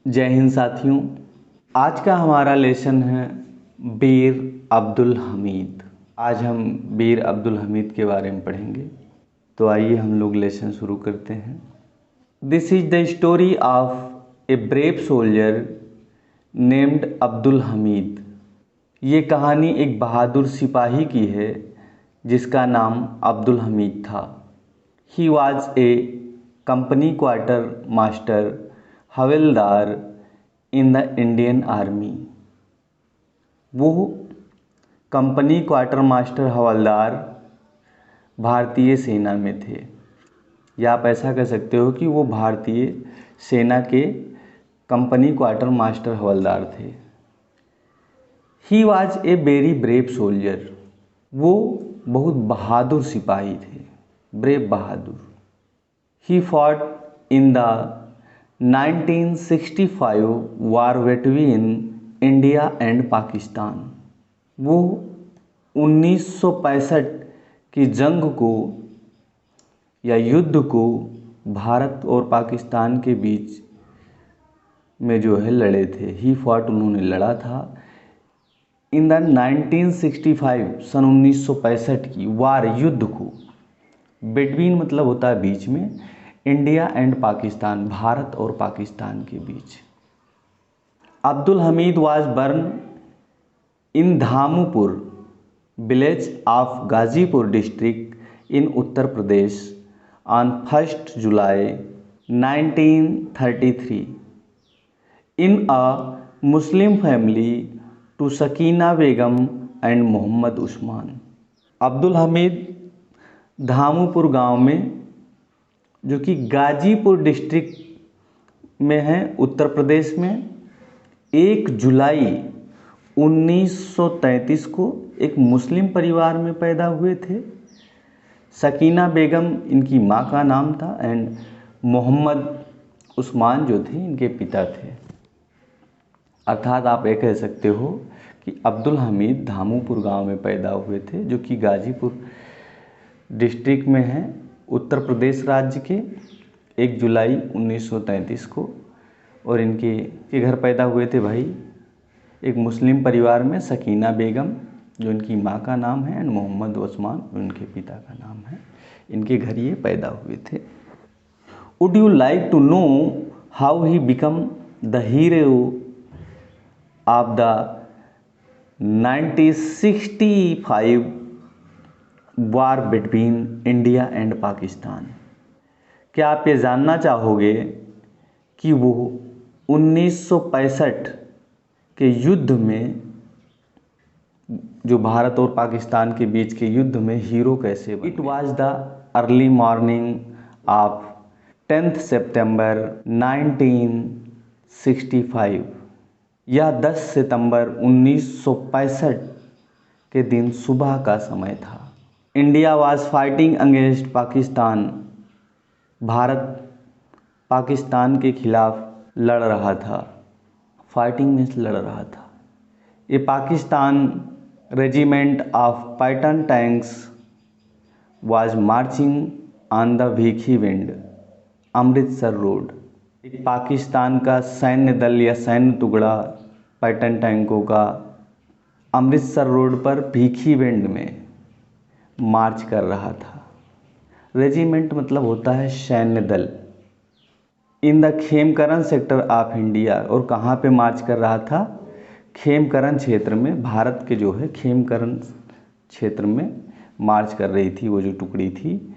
जय हिंद साथियों। आज का हमारा लेसन है बीर अब्दुल हमीद। आज हम बीर अब्दुल हमीद के बारे में पढ़ेंगे। तो आइए हम लोग लेसन शुरू करते हैं। This is the story of a brave soldier named Abdul Hamid. ये कहानी एक बहादुर सिपाही की है जिसका नाम अब्दुल हमीद था। ही was A company quarter master havildar in the Indian army. वो कंपनी क्वार्टर मास्टर हवलदार भारतीय सेना में थे, या आप ऐसा कह सकते हो कि वो भारतीय सेना के कंपनी क्वार्टर मास्टर हवलदार थे। He was a very brave soldier. वो बहुत बहादुर सिपाही थे, brave Bahadur. He fought in the 1965 war between India and Pakistan. वो 1965 की जंग को या युद्ध को भारत और पाकिस्तान के बीच में जो है लड़े थे। ही फॉट, उन्होंने लड़ा था। इन द 1965 सन 1965 की वार, युद्ध को, बिटवीन मतलब होता है बीच में, इंडिया एंड पाकिस्तान, भारत और पाकिस्तान के बीच। Abdul Hamid was born in Dhamupur village of Ghazipur district in Uttar Pradesh on 1 July 1933 in a Muslim family to Sakina Begum and Mohammad Usman. Abdul Hamid Dhamupur गांव में, जो कि गाजीपुर डिस्ट्रिक्ट में है उत्तर प्रदेश में, 1 जुलाई 1933 को एक मुस्लिम परिवार में पैदा हुए थे। सकीना बेगम इनकी माँ का नाम था एंड मोहम्मद उस्मान जो थे इनके पिता थे। अर्थात आप ये कह सकते हो कि अब्दुल हमीद धामूपुर गांव में पैदा हुए थे, जो कि गाजीपुर डिस्ट्रिक्ट में है उत्तर प्रदेश राज्य के, 1 जुलाई 1933 को। और इनके घर पैदा हुए थे भाई एक मुस्लिम परिवार में, सकीना बेगम जो इनकी माँ का नाम है एंड मोहम्मद उस्मान उनके पिता का नाम है। इनके घर ये पैदा हुए थे। Would you like to know how he become the hero of the 1965 war between India and Pakistan? क्या आप ये जानना चाहोगे कि वो 1965 के युद्ध में, जो भारत और पाकिस्तान के बीच के युद्ध में हीरो कैसे बने? It was the early morning of 10 सितंबर 1965। यह 10 सितंबर 1965 के दिन सुबह का समय था। India was fighting against Pakistan. Bharat Pakistan के खिलाफ लड़ रहा था। फाइटिंग मीन्स लड़ रहा था। ये Pakistan regiment of pattern tanks was marching on the Bhikhi wind Amritsar road. एक पाकिस्तान का सैन्य दल या सैन्य टुकड़ा पैटर्न टैंकों का अमृतसर रोड पर भीखी विंड में मार्च कर रहा था। रेजिमेंट मतलब होता है सैन्य दल। In the Khemkaran sector of India, और कहाँ पे मार्च कर रहा था? खेमकरन क्षेत्र में, भारत के जो है खेमकरन क्षेत्र में मार्च कर रही थी वो जो टुकड़ी थी।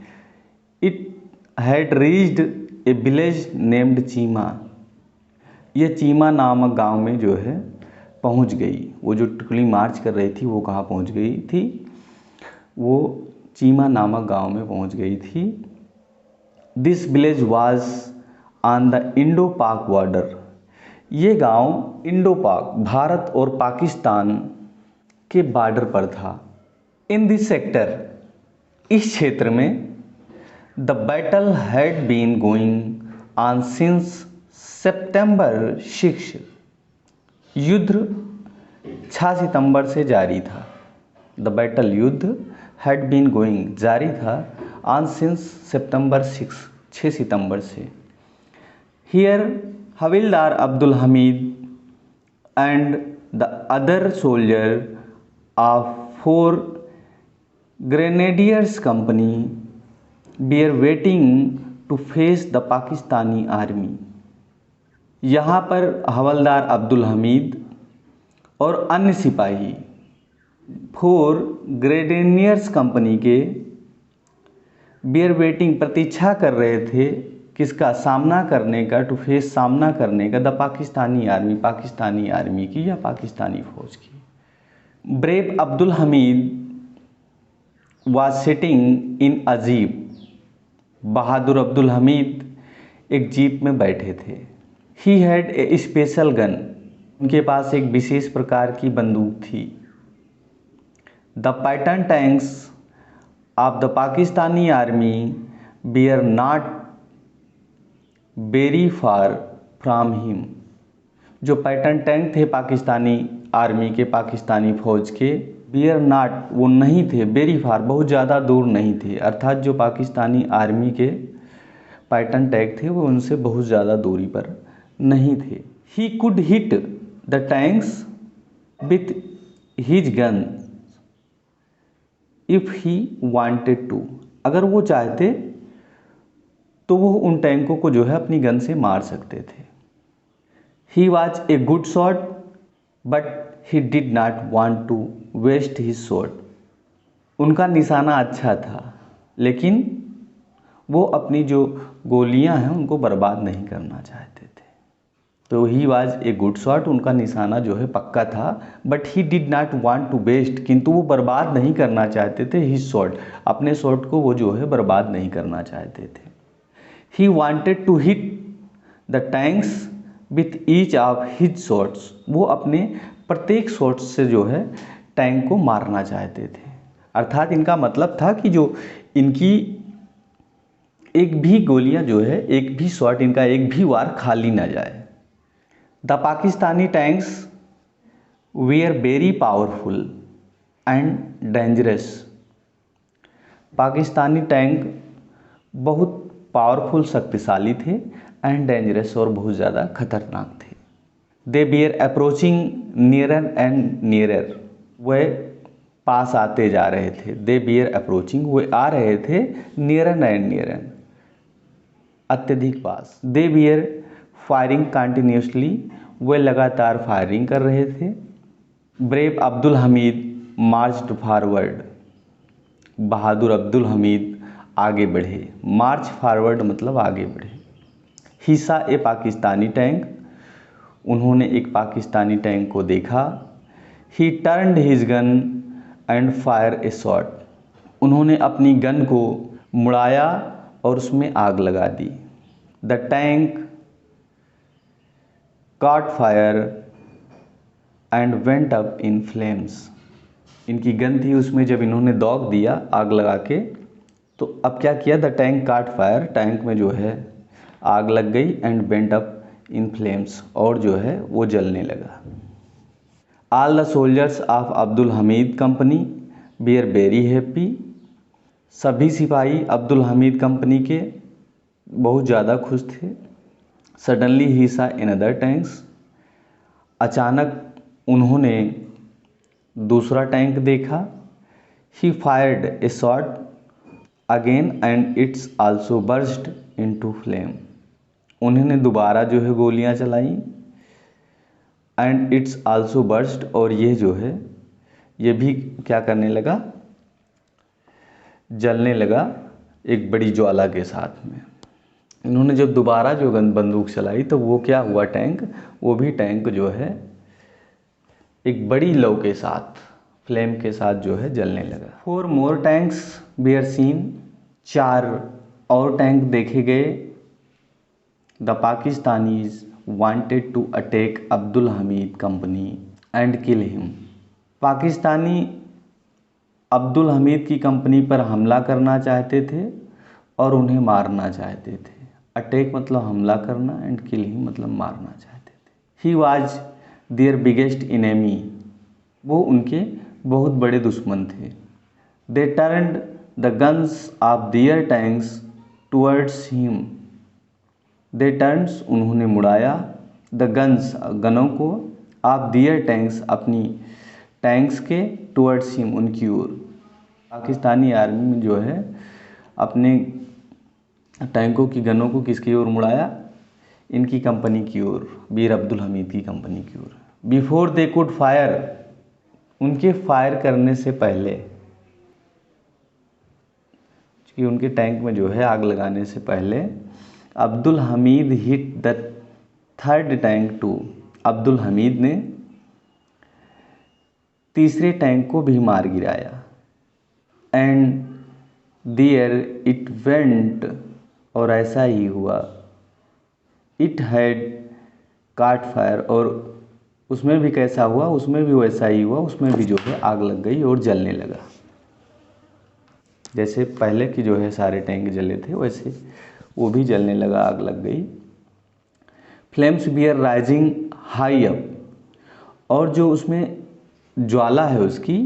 It had reached A village named Cheema. यह चीमा नामक गांव में जो है पहुंच गई। वो जो टुकड़ी मार्च कर रही थी वो कहाँ पहुंच गई थी? वो चीमा नामक गांव में पहुंच गई थी। This village was on the Indo पाक बॉर्डर। ये गांव इंडो पाक, भारत और पाकिस्तान के बॉर्डर पर था। इन दिस सेक्टर, इस क्षेत्र में, the battle had been going on since September 6। युद्ध 6 सितंबर से जारी था। द बैटल, युद्ध, हैड बीन गोइंग, जारी था, ऑन सिंस सितंबर 6 सितंबर से। Here havildar Abdul Hamid and the other soldier of 4 Grenadiers Company were waiting to face the Pakistani army। यहाँ पर हवलदार अब्दुल हमीद और अन्य सिपाही 4 ग्रेनेडियर्स कंपनी के बियर वेटिंग प्रतीक्षा कर रहे थे, किसका? सामना करने का, टू फेस सामना करने का, the Pakistani army, Pakistani army की या पाकिस्तानी फौज की। Brave Abdul Hamid was sitting in a jeep. बहादुर अब्दुल हमीद एक जीप में बैठे थे। He had a special gun. उनके पास एक विशेष प्रकार की बंदूक थी। The pattern tanks of the Pakistani army were not very far from him. जो पैटर्न टैंक थे पाकिस्तानी आर्मी के, पाकिस्तानी फौज के, बियर नॉट, वो नहीं थे, वेरी फार, बहुत ज़्यादा दूर नहीं थे। अर्थात जो पाकिस्तानी आर्मी के पैटर्न टैंक थे वो उनसे बहुत ज़्यादा दूरी पर नहीं थे। He could hit the tanks with his gun if he wanted to. अगर वो चाहते तो वो उन टैंकों को जो है अपनी गन से मार सकते थे। He was a good shot but he did not want to waste his shot. उनका निशाना अच्छा था लेकिन वो अपनी जो गोलियां हैं उनको बर्बाद नहीं करना चाहते थे। तो he was a good shot, उनका निशाना जो है पक्का था, but he did not want to waste, किंतु वो बर्बाद नहीं करना चाहते थे हिज शॉट, अपने शॉट को वो जो है बर्बाद नहीं करना चाहते थे। He wanted to hit the tanks with each of his shots। वो अपने प्रत्येक शॉट से जो है टैंक को मारना चाहते थे। अर्थात इनका मतलब था कि जो इनकी एक भी गोलियां जो है, एक भी शॉट, इनका एक भी वार खाली ना जाए। The Pakistani tanks were very powerful and dangerous. Pakistani tank बहुत पावरफुल, शक्तिशाली थे, एंड डेंजरस, और बहुत ज़्यादा खतरनाक थे। They were approaching nearer and nearer. वे पास आते जा रहे थे। दे बियर अप्रोचिंग, वे आ रहे थे, नियरर एंड नियरर, अत्यधिक पास। दे बियर फायरिंग कंटिन्यूसली, वे लगातार फायरिंग कर रहे थे। Brave Abdul Hamid marched forward. बहादुर अब्दुल हमीद आगे बढ़े। मार्च फॉरवर्ड मतलब आगे बढ़े। He saw a Pakistani tank, उन्होंने एक पाकिस्तानी टैंक को देखा। He turned his gun and fire a shot, उन्होंने अपनी गन को मुड़ाया और उसमें आग लगा दी। The tank caught fire and went up in flames. इनकी गन थी, उसमें जब इन्होंने दौग दिया आग लगा के, तो अब क्या किया? The tank caught fire, tank में जो है आग लग गई, and went up in flames, और जो है वो जलने लगा। All the soldiers of Abdul Hamid company were very happy. सभी सिपाही अब्दुल हमीद कंपनी के बहुत ज़्यादा खुश थे। Suddenly he saw another tanks, अचानक उन्होंने दूसरा टैंक देखा। ही fired A shot again and it's also burst into flame, उन्होंने दोबारा जो है गोलियां चलाई, एंड इट्स आल्सो बर्स्ट, और ये जो है ये भी क्या करने लगा? जलने लगा एक बड़ी ज्वाला के साथ में। इन्होंने जब दोबारा जो बंदूक चलाई तो वो क्या हुआ? टैंक, वो भी टैंक जो है एक बड़ी लौ के साथ, फ्लेम के साथ जो है जलने लगा। 4 मोर टैंक्स बियर सीन, 4 और टैंक देखे गए। The Pakistanis wanted to attack Abdul Hamid company and kill him. Pakistani Abdul Hamid की कंपनी पर हमला करना चाहते थे और उन्हें मारना चाहते थे। अटैक मतलब हमला करना, एंड किल हिम मतलब मारना चाहते थे। He was their biggest enemy, वो उनके बहुत बड़े दुश्मन थे। दे turned the guns of their tanks towards him, they turns उन्होंने मुड़ाया, द गन्स गनों को, ऑफ दियर टैंक्स अपनी टैंक्स के, टुवर्ड्स हिम उनकी ओर। पाकिस्तानी आर्मी में जो है अपने टैंकों की गनों को किसकी ओर मुड़ाया? इनकी कंपनी की ओर, मीर अब्दुल हमीद की कंपनी की ओर। बिफोर दे कुड फायर, उनके फायर करने से पहले, कि उनके टैंक में जो है आग लगाने से पहले, Abdul Hamid hit the third tank too, Abdul Hamid ने तीसरे टैंक को भी मार गिराया। एंड देयर इट वेंट, और ऐसा ही हुआ। इट हैड काट फायर, और उसमें भी कैसा हुआ? उसमें भी वैसा ही हुआ, उसमें भी जो है आग लग गई और जलने लगा। जैसे पहले की जो है सारे टैंक जले थे वैसे वो भी जलने लगा, आग लग गई। Flames were rising high up, और जो उसमें ज्वाला है उसकी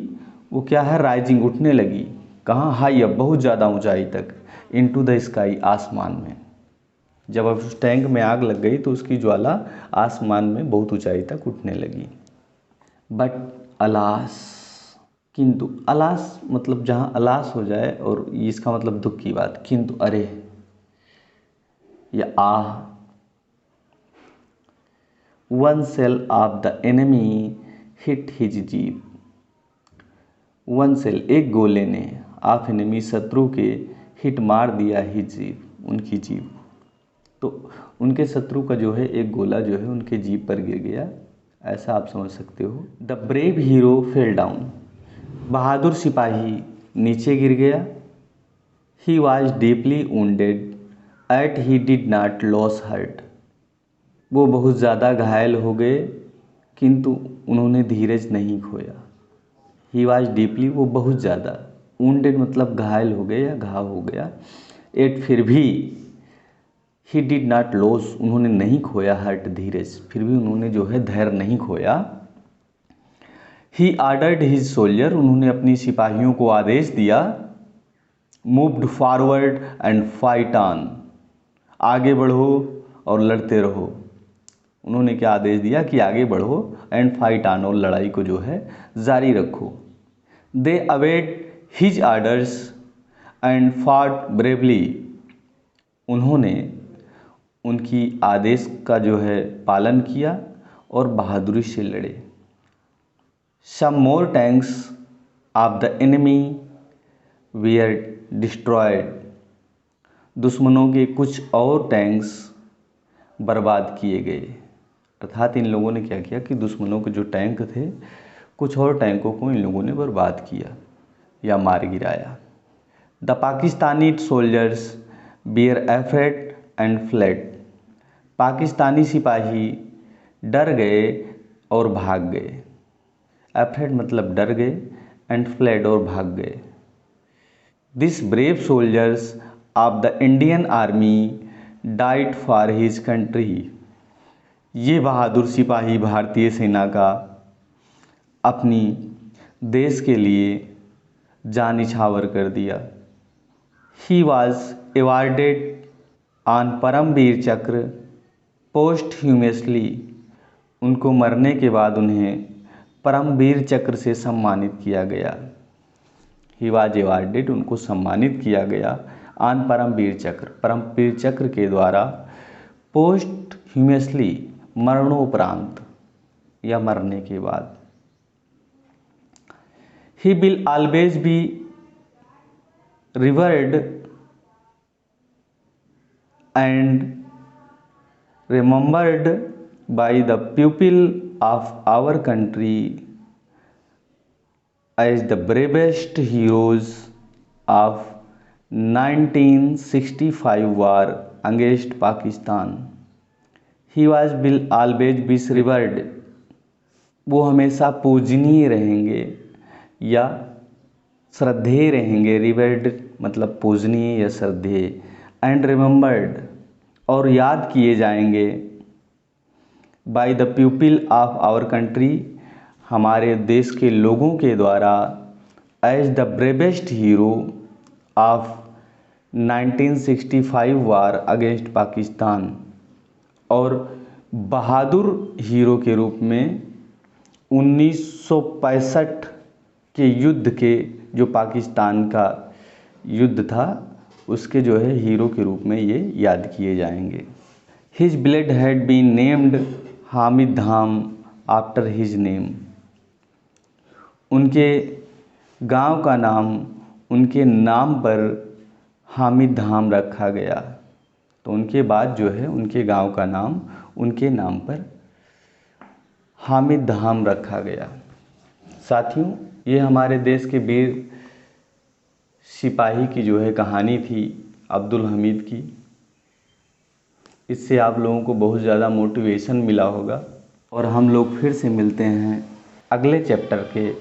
वो क्या है? राइजिंग, उठने लगी। कहाँ? हाई अप, बहुत ज़्यादा ऊंचाई तक। इनटू द स्काई, आसमान में। जब अब उस टैंक में आग लग गई तो उसकी ज्वाला आसमान में बहुत ऊंचाई तक उठने लगी। बट अलास, किंतु, अलास मतलब जहाँ अलास हो जाए और इसका मतलब दुख की बात, किंतु अरे या आह, one shell of the enemy hit his jeep, one shell एक गोले ने, ऑफ एनिमी शत्रु के, हिट मार दिया हिज जीप उनकी जीप। तो उनके शत्रु का जो है एक गोला जो है उनके जीप पर गिर गया, ऐसा आप समझ सकते हो। The brave hero fell down, बहादुर सिपाही नीचे गिर गया। He was deeply wounded yet he did not lose heart, वो बहुत ज़्यादा घायल हो गए किंतु उन्होंने धीरज नहीं खोया। ही वॉज डीपली, वो बहुत ज़्यादा, वुंडेड मतलब घायल हो गए या घाव हो गया। एट फिर भी, ही डिड नॉट लॉस उन्होंने नहीं खोया, हर्ट धीरज, फिर भी उन्होंने जो है धैर्य नहीं खोया। ही ऑर्डर्ड हिज सोल्जर, उन्होंने अपनी सिपाहियों को आदेश दिया। Moved forward and fight on, आगे बढ़ो और लड़ते रहो। उन्होंने क्या आदेश दिया कि आगे बढ़ो, एंड फाइट ऑन, और लड़ाई को जो है जारी रखो। They await his orders and fought bravely, उन्होंने उनकी आदेश का जो है पालन किया और बहादुरी से लड़े। Some more tanks of the enemy were destroyed, दुश्मनों के कुछ और टैंक्स बर्बाद किए गए। अर्थात इन लोगों ने क्या किया कि दुश्मनों के जो टैंक थे कुछ और टैंकों को इन लोगों ने बर्बाद किया या मार गिराया। The Pakistani soldiers were afraid and fled, Pakistani सिपाही डर गए और भाग गए। एफ्रेड मतलब डर गए, एंड फ्लेड और भाग गए। This brave soldiers of the Indian army died for his country, ये बहादुर सिपाही भारतीय सेना का अपनी देश के लिए जान निछावर कर दिया। He was awarded on Paramvir Chakra posthumously, उनको मरने के बाद उन्हें परमवीर चक्र से सम्मानित किया गया। ही वॉज एवार्डेड, उनको सम्मानित किया गया, ऑन परमवीर चक्र, परमवीर चक्र के द्वारा, पोस्टह्यूमसली मरणोपरांत या मरने के बाद। He will always be revered and remembered by the people of our country as the bravest heroes of 1965 war against Pakistan. He will always be revered, वो हमेशा पूजनीय रहेंगे या श्रद्धेय रहेंगे। रिवर्ड मतलब पूजनीय या श्रद्धेय, एंड रिमेंबर्ड और याद किए जाएंगे, by the people of our country हमारे देश के लोगों के द्वारा, as the bravest hero of 1965 war against Pakistan, और बहादुर हीरो के रूप में 1965 के युद्ध के, जो पाकिस्तान का युद्ध था, उसके जो है हीरो के रूप में ये याद किए जाएंगे। His blood had been named Hamid Dham after his name. उनके गांव का नाम उनके नाम पर हामिद धाम रखा गया। तो उनके बाद जो है उनके गांव का नाम उनके नाम पर हामिद धाम रखा गया। साथियों, ये हमारे देश के वीर सिपाही की जो है कहानी थी, अब्दुल हमीद की। इससे आप लोगों को बहुत ज़्यादा मोटिवेशन मिला होगा और हम लोग फिर से मिलते हैं अगले चैप्टर के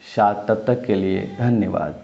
साथ। तब तक के लिए धन्यवाद।